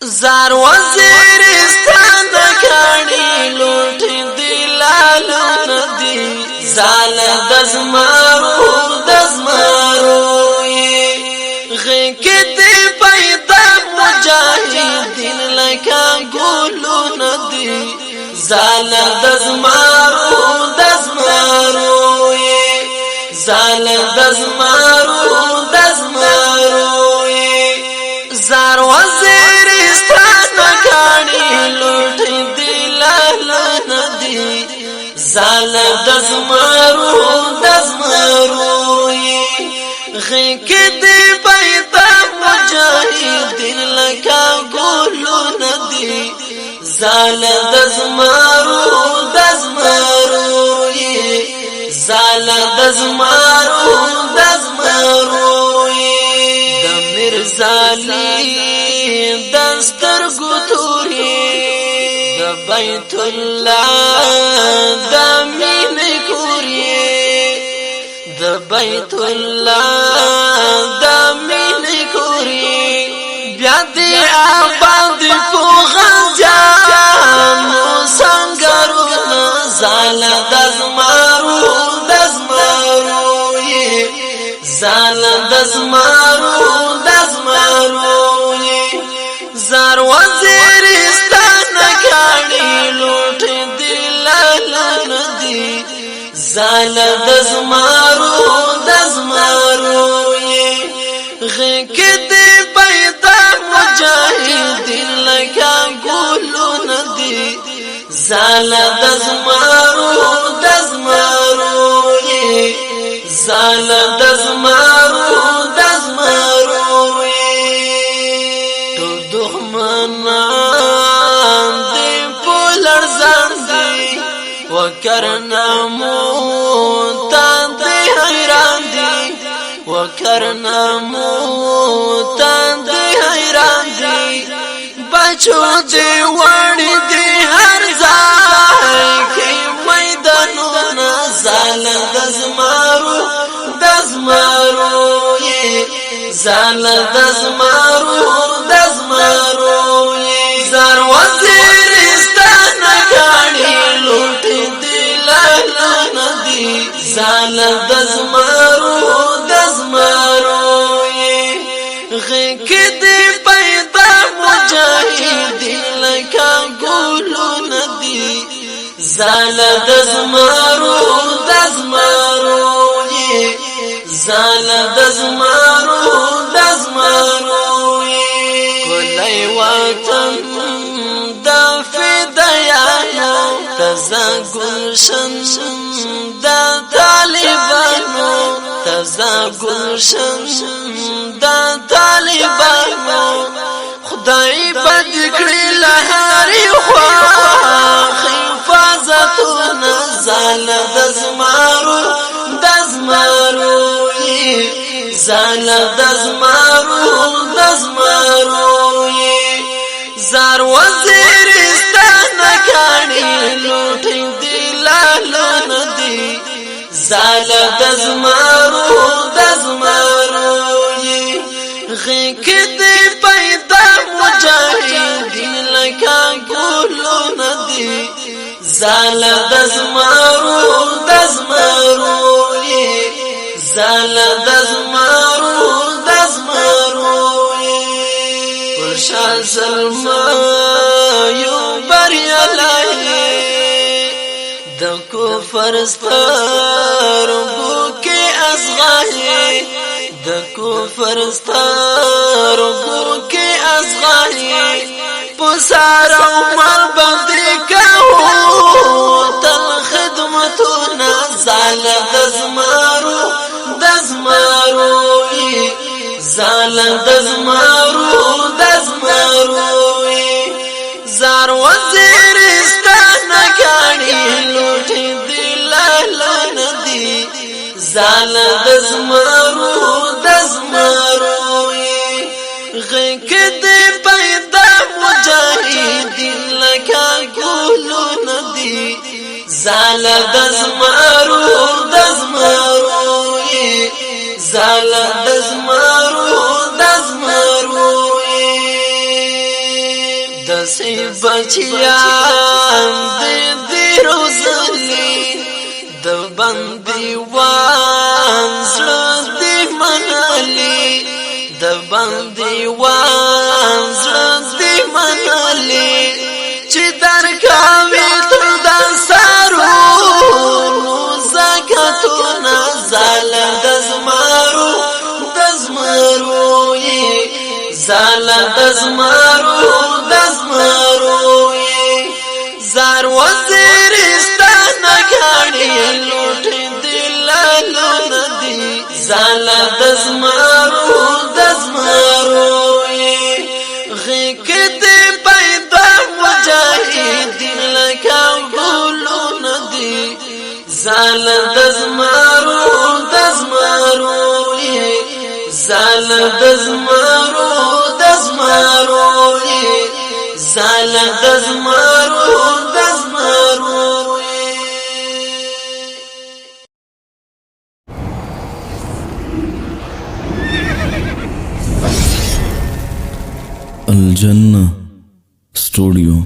زار وزیرستان کانی لوٹی دلالو ندی زال دزمارو غیک دی پیدا مجاہدین لکا گولو ندی زال دزمارو زال دزمارو زار وزیرستان کانی لوٹی دلالو ندی زال دزمارو غیک دی پیدا مجاہدین لکا گولو ندی زال دزمارو زال دزمارو دمیر زالی دستر گتوری د بیت اللہ دمین کوری د بیت اللہ دمین کوری بیادی آباد پو غنجانو سنگرون زال دزمارو زال دزمارو زار وزیرستان کانی لوٹی دلالو ندی زال دزمارو غیک دی پیدا مجاہدین لکا گولو ندی زال دزمارو زال دزمارو تو دخمنان دی پولر زندی وکرنا موتان دی حیران دی وکرنا موتان دی حیران دی بچو دی وڑی دی ہر زائی کی میدانونا زال دزمارو زال دزمارو زار وزیرستان کانی لوٹی دلالو ندی زال دزمارو غیک دی پیدا مجاہدین لکا گولو ندی زال دزمارو زال دزمارو کلی وطن دا فدایانو تزا گلشن دا طالبانو تزا گلشن دا طالبانو خدای بدکڑی لہاری خواہ حفاظتونا زال دزمارو زال دزمارو زار وزیرستان کانی لوٹی دلالو ندی زال دزمارو غیک دی پیدا مجاہدین لکا گولو ندی زال دزمارو زال دزمارو پرشا سلمایو بریالائی د کفر سترگو کے ازغائی د کفر سترگو کے ازغائی پسار عمر بندی کهو تل خدمتونا زال دزمارو زال دزمارو زار وزیرستان کانی لوٹی دلالو ندی زال دزمارو غیک دی پیدا مجاہدین لکا گولو ندی زال دزمارو زال دزمارو دسی بچیان دی روزلی د باندې وان زړه دی منلی د باندې وان زړه دی منلی چې درکاوي تر د سارو زکاتو نزال د زمارو زال د زمارو زار وزیرستان غاړي لوټ دلالو ندي زال د زمارو غیک دې پیدا مجاهدین لکه ګلو ندي زال د زمارو زال د زمارو زال د زمارو الجنة ستوديو